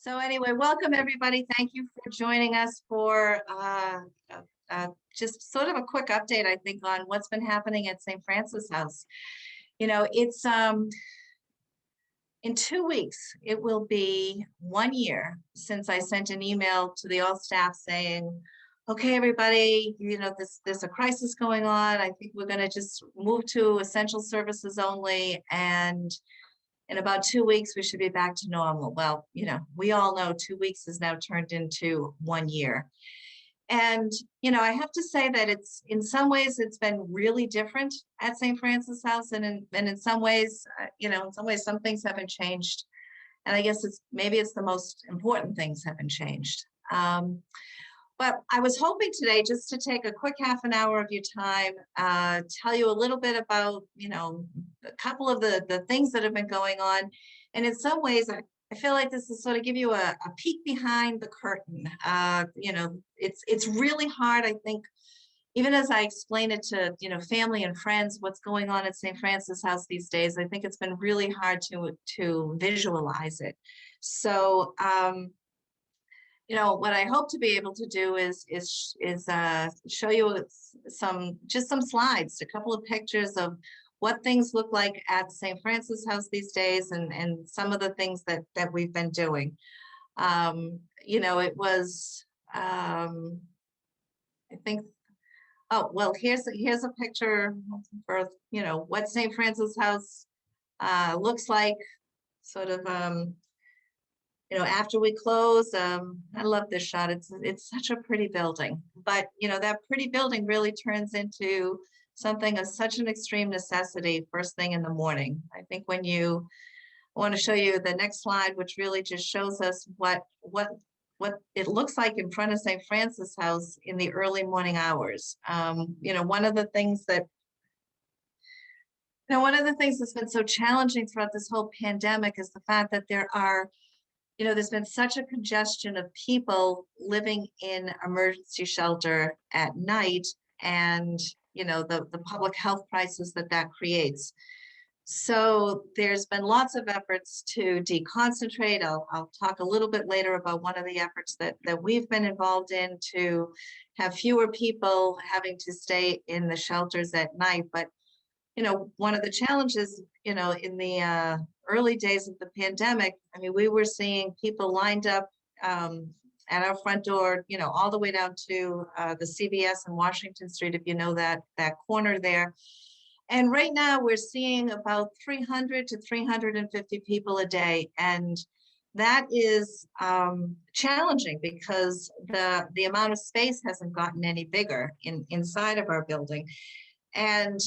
So anyway, welcome everybody. Thank you for joining us for just sort of a quick update, I think, on what's been happening at St. Francis House. You know, it's in 2 weeks, it will be 1 year since I sent an email to the all staff saying, okay, everybody, you know, there's a crisis going on. I think we're going to just move to essential services only, and in about 2 weeks, we should be back to normal. Well, you know, we all know 2 weeks has now turned into 1 year. And, you know, I have to say that it's, in some ways, it's been really different at St. Francis House. And in some ways, you know, in some ways, some things haven't changed. And I guess maybe it's the most important things haven't changed. But I was hoping today just to take a quick half an hour of your time, tell you a little bit about, you know, a couple of the things that have been going on. And in some ways, I feel like this is sort of give you a peek behind the curtain. You know, it's really hard, I think, even as I explain it to, you know, family and friends, what's going on at St. Francis House these days, I think it's been really hard to visualize it. So, you know, what I hope to be able to do is show you some slides, a couple of pictures of what things look like at St. Francis House these days, and some of the things that we've been doing. You know, it was I think. Oh well, here's a picture for, you know, what St. Francis House looks like, sort of. You know, after we close, I love this shot. It's such a pretty building, but you know, that pretty building really turns into something of such an extreme necessity first thing in the morning. I think I want to show you the next slide, which really just shows us what it looks like in front of St. Francis House in the early morning hours. You know, one of the things that's been so challenging throughout this whole pandemic is the fact that you know, there's been such a congestion of people living in emergency shelter at night, and, you know, the public health crisis that creates. So there's been lots of efforts to deconcentrate. I'll talk a little bit later about one of the efforts that we've been involved in to have fewer people having to stay in the shelters at night. But you know, one of the challenges, you know, in the early days of the pandemic, I mean, we were seeing people lined up at our front door, you know, all the way down to the CVS in Washington Street, if you know that corner there. And right now we're seeing about 300 to 350 people a day. And that is challenging because the amount of space hasn't gotten any bigger inside of our building. And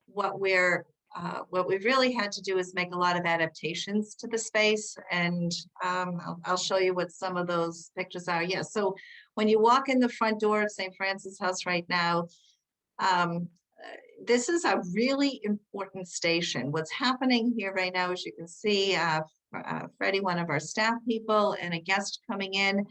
what we've really had to do is make a lot of adaptations to the space, and I'll show you what some of those pictures are. Yeah, so when you walk in the front door of St. Francis House right now, this is a really important station. What's happening here right now, as you can see, Freddie, one of our staff people, and a guest coming in.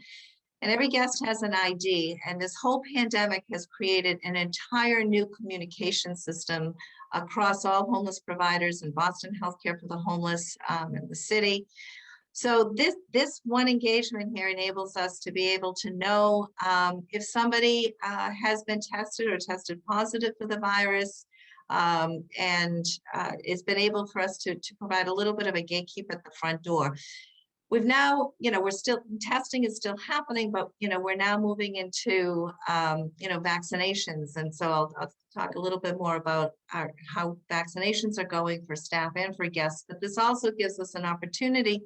And every guest has an ID, and this whole pandemic has created an entire new communication system across all homeless providers in Boston Healthcare for the Homeless in the city. So this one engagement here enables us to be able to know if somebody has been tested or tested positive for the virus, and it's been able for us to provide a little bit of a gatekeep at the front door. We've now, you know, testing is still happening, but, you know, we're now moving into, you know, vaccinations. And so I'll talk a little bit more about how vaccinations are going for staff and for guests. But this also gives us an opportunity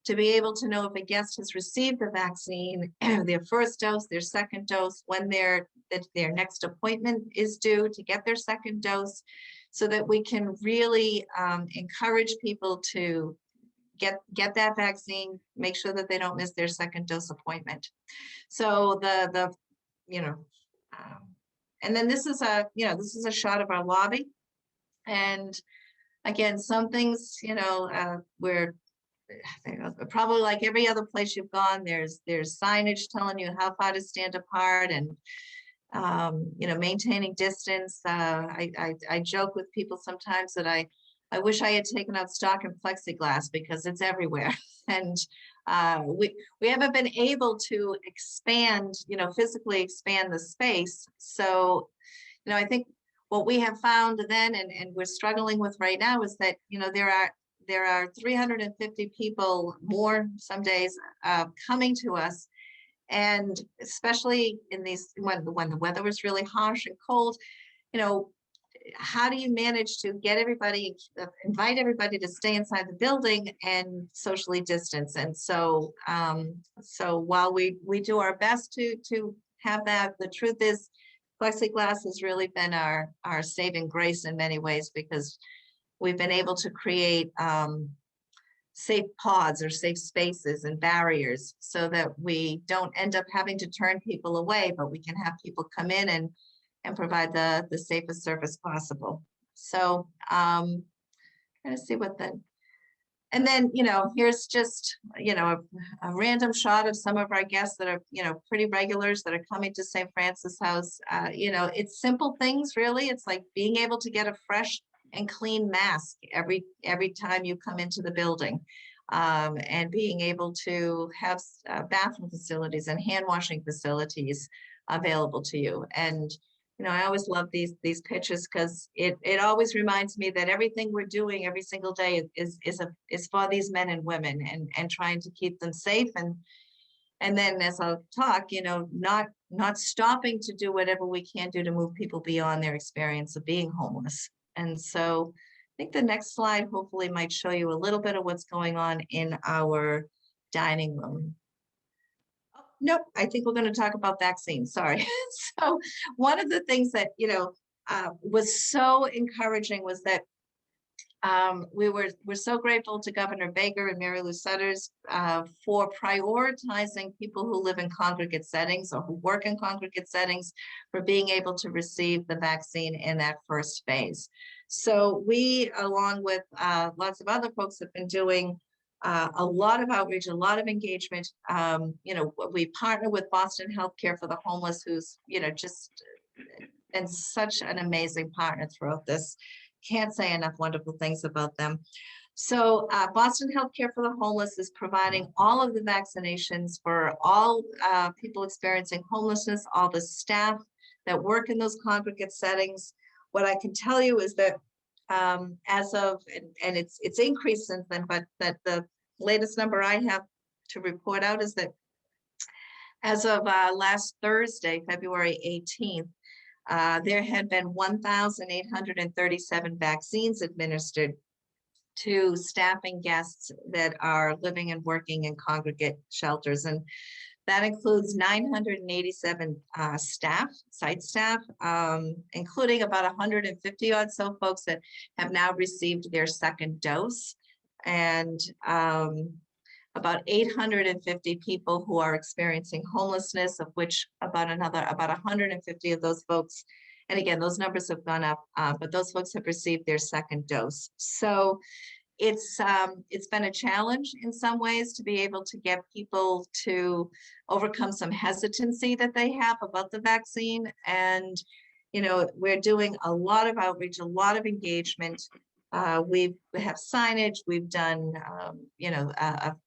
to be able to know if a guest has received the vaccine, their first dose, their second dose, when their next appointment is due to get their second dose, so that we can really encourage people to get that vaccine, make sure that they don't miss their second dose appointment. So you know, and then this is a shot of our lobby. And again, some things, you know, we're probably like every other place you've gone, there's signage telling you how far to stand apart, and you know, maintaining distance. I joke with people sometimes that I wish I had taken out stock in plexiglass because it's everywhere. And We haven't been able to expand, physically expand the space. So, I think what we have found then, and we're struggling with right now, is that, there are 350 people more some days coming to us. And especially in these, when the weather was really harsh and cold, how do you manage to get everybody, invite everybody to stay inside the building and socially distance? And so, so while we do our best to have that, the truth is, plexiglass has really been our saving grace in many ways, because we've been able to create safe pods or safe spaces and barriers so that we don't end up having to turn people away, but we can have people come in and provide the safest service possible. So trying to see what and then, here's just, a random shot of some of our guests that are, pretty regulars that are coming to St. Francis House. It's simple things, really. It's like being able to get a fresh and clean mask every time you come into the building, and being able to have bathroom facilities and hand washing facilities available to you. And I always love these pictures, because it always reminds me that everything we're doing every single day is for these men and women, and trying to keep them safe, and then, as I'll talk, not stopping to do whatever we can do to move people beyond their experience of being homeless. And so I think the next slide hopefully might show you a little bit of what's going on in our dining room. Nope, I think we're going to talk about vaccines. Sorry. So one of the things that, was so encouraging was that we're so grateful to Governor Baker and Mary Lou Sutters for prioritizing people who live in congregate settings or who work in congregate settings for being able to receive the vaccine in that first phase. So we, along with lots of other folks, have been doing a lot of outreach, a lot of engagement. We partner with Boston Healthcare for the Homeless, who's, just been such an amazing partner throughout this. Can't say enough wonderful things about them. So Boston Healthcare for the Homeless is providing all of the vaccinations for all people experiencing homelessness, all the staff that work in those congregate settings. What I can tell you is that as of, and it's increased since then, but that the latest number I have to report out is that as of last Thursday, February 18th, there had been 1,837 vaccines administered to staff and guests that are living and working in congregate shelters. And that includes 987 site staff, including about 150 odd so folks that have now received their second dose, and about 850 people who are experiencing homelessness, of which about 150 of those folks, and again, those numbers have gone up, but those folks have received their second dose. So it's been a challenge in some ways to be able to get people to overcome some hesitancy that they have about the vaccine. And, we're doing a lot of outreach, a lot of engagement. We have signage, we've done,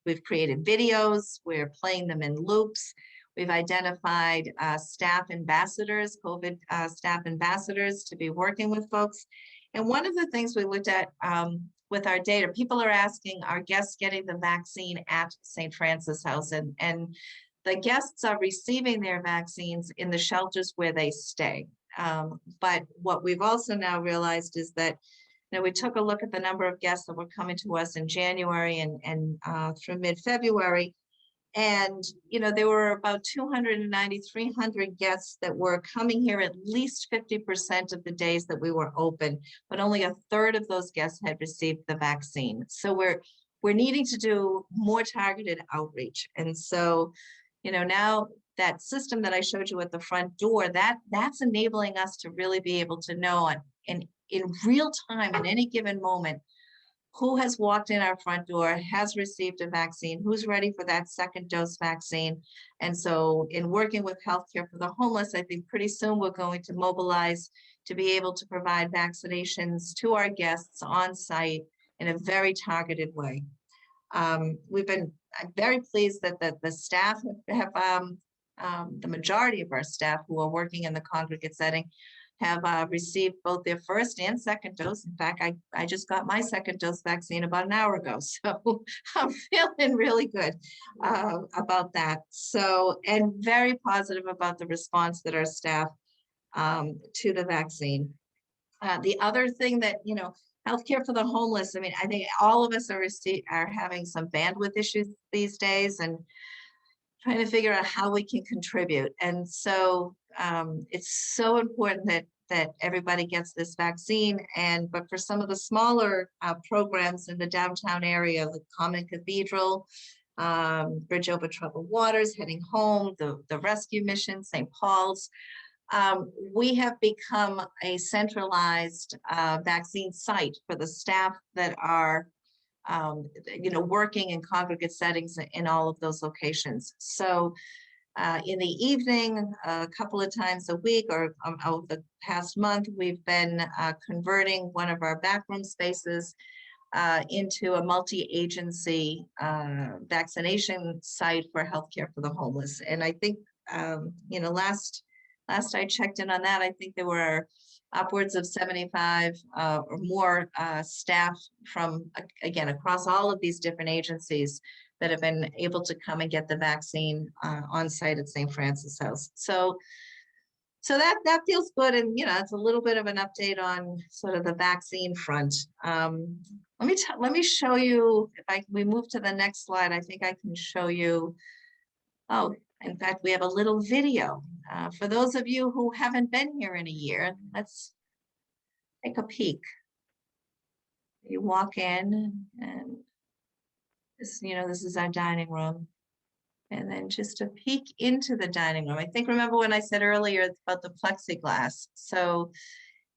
we've created videos, we're playing them in loops. We've identified staff ambassadors, COVID staff ambassadors, to be working with folks. And one of the things we looked at with our data, people are asking, are guests getting the vaccine at St. Francis House? And the guests are receiving their vaccines in the shelters where they stay. But what we've also now realized is that we took a look at the number of guests that were coming to us in January and through mid-February. And, there were about 290, 300 guests that were coming here at least 50% of the days that we were open, but only a third of those guests had received the vaccine. So we're needing to do more targeted outreach. And so, now that system that I showed you at the front door, that's enabling us to really be able to know in real time, in any given moment, who has walked in our front door, has received a vaccine, who's ready for that second dose vaccine. And so in working with Healthcare for the Homeless, I think pretty soon we're going to mobilize to be able to provide vaccinations to our guests on site in a very targeted way. We've been very pleased that the staff have the majority of our staff who are working in the congregate setting have received both their first and second dose. In fact, I just got my second dose vaccine about an hour ago. So I'm feeling really good about that. So, and very positive about the response that our staff to the vaccine. The other thing that, you know, healthcare for the homeless, I mean, I think all of us are having some bandwidth issues these days and trying to figure out how we can contribute. And so it's so important that everybody gets this vaccine. But for some of the smaller programs in the downtown area, the Common Cathedral, Bridge Over Troubled Waters, Heading Home, the rescue mission, St. Paul's, we have become a centralized vaccine site for the staff that are you know, working in congregate settings in all of those locations. So in the evening, a couple of times a week or over the past month, we've been converting one of our backroom spaces into a multi-agency vaccination site for healthcare for the homeless. And I think, you know, last I checked in on that, I think there were upwards of 75 or more staff from, again, across all of these different agencies that have been able to come and get the vaccine on site at St. Francis House. So that feels good. And, you know, it's a little bit of an update on sort of the vaccine front. Let me show you, if we move to the next slide, I think I can show you, oh, in fact, we have a little video. For those of you who haven't been here in a year, let's take a peek. You walk in and this, you know, this is our dining room. And then just a peek into the dining room. I think, remember when I said earlier it's about the plexiglass. So,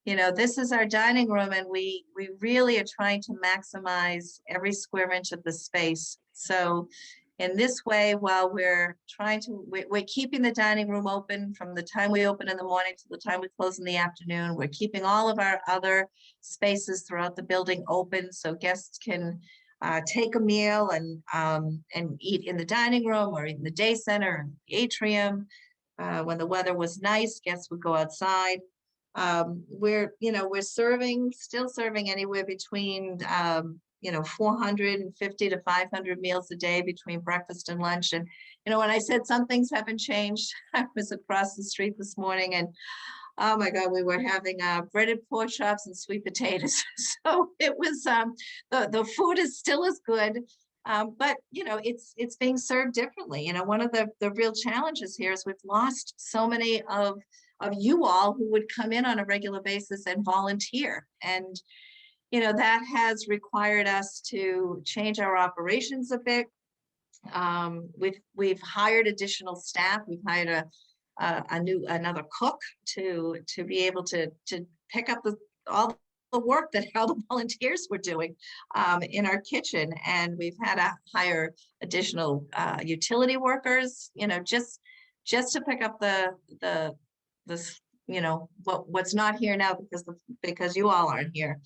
you know, this is our dining room and we really are trying to maximize every square inch of the space. So in this way, while we're keeping the dining room open from the time we open in the morning to the time we close in the afternoon. We're keeping all of our other spaces throughout the building open so guests can take a meal and eat in the dining room or in the day center, in the atrium. When the weather was nice, guests would go outside. We're still serving anywhere between 450 to 500 meals a day between breakfast and lunch. And, you know, when I said some things haven't changed, I was across the street this morning and, oh my God, we were having breaded pork chops and sweet potatoes. So it was, the food is still as good, but, you know, it's being served differently. You know, one of the real challenges here is we've lost so many of you all who would come in on a regular basis and volunteer. And, you know, that has required us to change our operations a bit. We've hired additional staff. We've hired another cook to be able to pick up all the work that all the volunteers were doing in our kitchen. And we've had to hire additional utility workers, you know, just to pick up the you know, what's not here now because you all aren't here.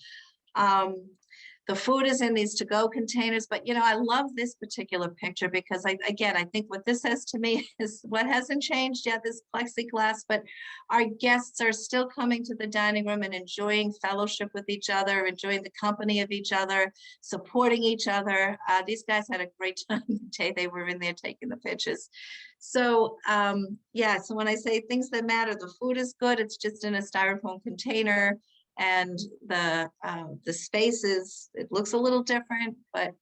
The food is in these to-go containers, but, you know, I love this particular picture because I think what this says to me is what hasn't changed yet, this plexiglass, but our guests are still coming to the dining room and enjoying fellowship with each other, enjoying the company of each other, supporting each other. These guys had a great time the day they were in there taking the pictures. So, yeah, so when I say things that matter, the food is good. It's just in a styrofoam container. And the spaces, it looks a little different, but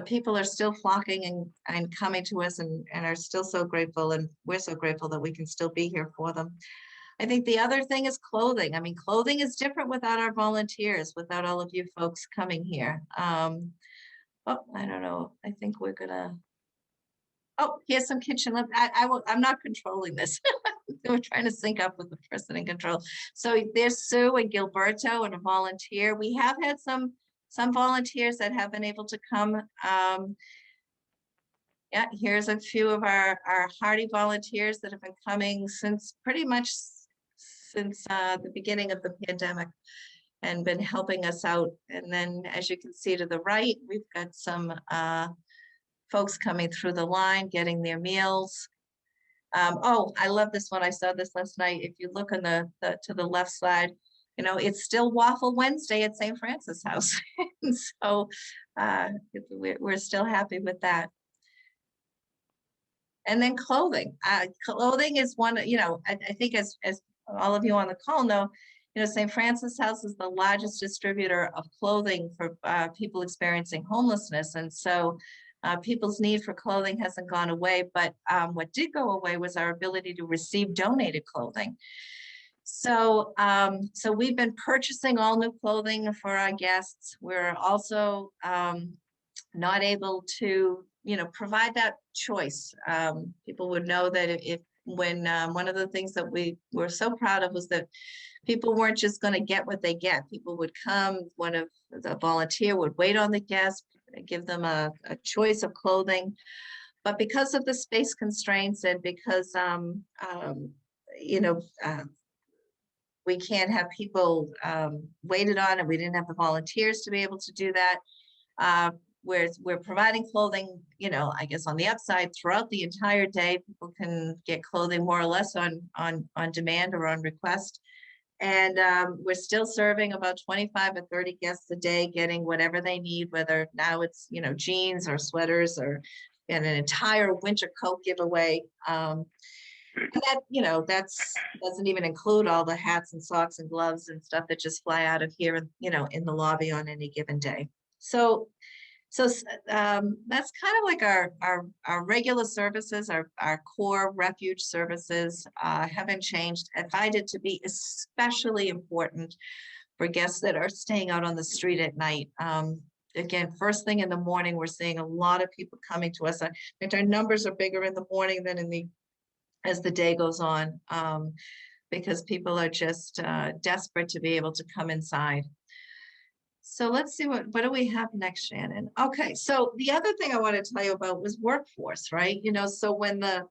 people are still flocking and coming to us and are still so grateful, and we're so grateful that we can still be here for them. I think the other thing is clothing. I mean, clothing is different without our volunteers, without all of you folks coming here. Oh, I don't know. I think we're gonna. Oh, here's some kitchen. I'm not controlling this. We're trying to sync up with the person in control. So there's Sue and Gilberto and a volunteer. We have had some volunteers that have been able to come. Yeah, here's a few of our hardy volunteers that have been coming since pretty much since the beginning of the pandemic. and been helping us out. And then, as you can see to the right, we've got some folks coming through the line, getting their meals. Oh, I love this one. I saw this last night. If you look on the to the left side, it's still Waffle Wednesday at St. Francis House. And so we're still happy with that. And then clothing. Clothing is one, I think as all of you on the call know, St. Francis House is the largest distributor of clothing for people experiencing homelessness. And so people's need for clothing hasn't gone away, but what did go away was our ability to receive donated clothing. So, so we've been purchasing all new clothing for our guests. We're also not able to, provide that choice. People would know that when one of the things that we were so proud of was that people weren't just going to get what they get. People would come, one of the volunteer would wait on the guest, give them a choice of clothing. But because of the space constraints and because, we can't have people waited on, and we didn't have the volunteers to be able to do that. We're providing clothing, I guess on the upside throughout the entire day. People can get clothing more or less on demand or on request. And we're still serving about 25 or 30 guests a day, getting whatever they need, whether now it's, jeans or sweaters or an entire winter coat giveaway. And that, that's doesn't even include all the hats and socks and gloves and stuff that just fly out of here, in the lobby on any given day. So that's kind of like our regular services, our core refuge services haven't changed. I find it to be especially important for guests that are staying out on the street at night. Again, first thing in the morning, we're seeing a lot of people coming to us. In fact, our numbers are bigger in the morning than as the day goes on, because people are just desperate to be able to come inside. So let's see, what do we have next, Shannon? Okay, so the other thing I want to tell you about was workforce, right? So when like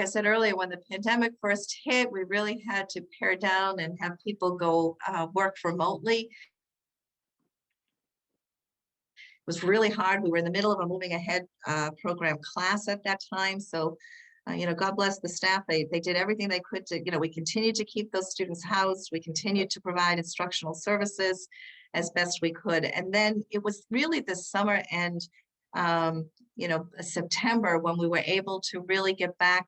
I said earlier, when the pandemic first hit, we really had to pare down and have people go work remotely. It was really hard. We were in the middle of a moving ahead program class at that time. So God bless the staff. They did everything they could to, we continued to keep those students housed. We continued to provide instructional services as best we could. And then it was really this summer and, September when we were able to really get back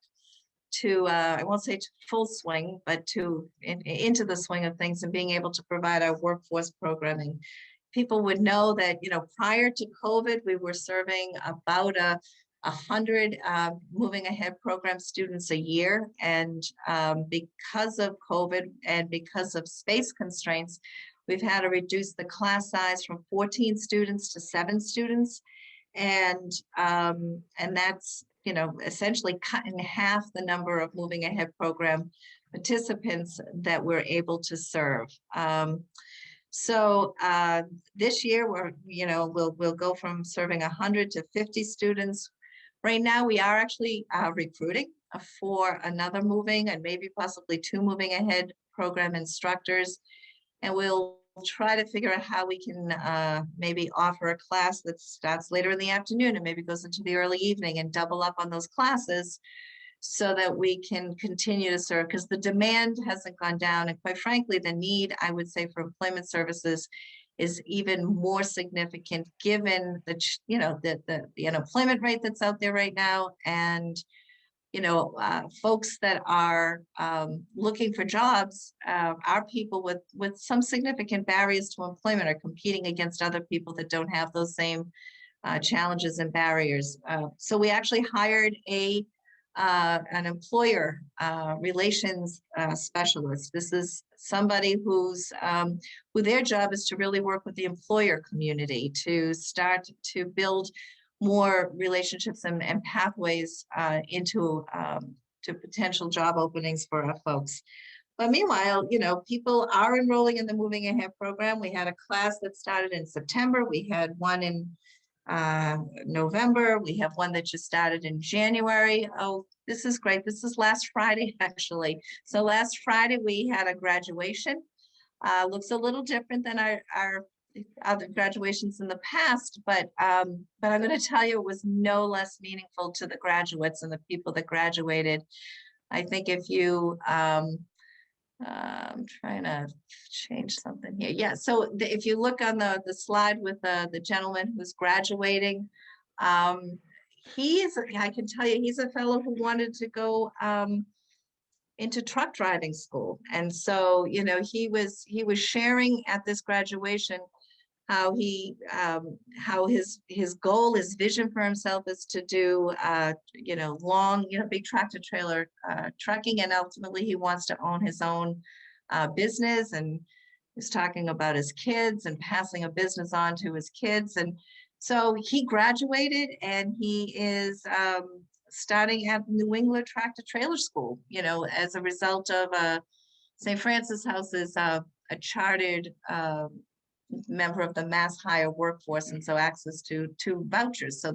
to, I won't say to full swing, but into the swing of things and being able to provide our workforce programming. People would know that, prior to COVID, we were serving about 100 moving ahead program students a year. And because of COVID and because of space constraints, we've had to reduce the class size from 14 students to 7 students. And that's, essentially cut in half the number of moving ahead program participants that we're able to serve. So this year we'll go from serving 100 to 50 students. Right now, we are actually recruiting for another moving and maybe possibly 2 moving ahead program instructors. And we'll try to figure out how we can maybe offer a class that starts later in the afternoon and maybe goes into the early evening and double up on those classes so that we can continue to serve, because the demand hasn't gone down. And quite frankly, the need, I would say, for employment services is even more significant given the unemployment rate that's out there right now. And, folks that are looking for jobs are people with some significant barriers to employment, are competing against other people that don't have those same challenges and barriers. So we actually hired an employer relations specialist. This is somebody who their job is to really work with the employer community to start to build more relationships and pathways into to potential job openings for our folks. But meanwhile, people are enrolling in the Moving Ahead program. We had a class that started in September. We had one in November. We have one that just started in January. Oh, this is great. This is last Friday, actually. So last Friday, we had a graduation. Looks a little different than our other graduations in the past, but I'm going to tell you, it was no less meaningful to the graduates and the people that graduated. I think if you, I'm trying to change something here. Yeah, so if you look on the slide with the gentleman who's graduating, I can tell you, he's a fellow who wanted to go into truck driving school. And so, he was sharing at this graduation how how his goal, his vision for himself is to do, long, big tractor trailer trucking. And ultimately he wants to own his own business. And he's talking about his kids and passing a business on to his kids. And so he graduated and he is starting at New England Tractor Trailer School, as a result of St. Francis House is a chartered member of the mass hire workforce, and so access to vouchers. So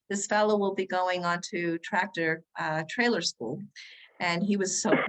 this fellow will be going on to tractor trailer school, and he was so proud.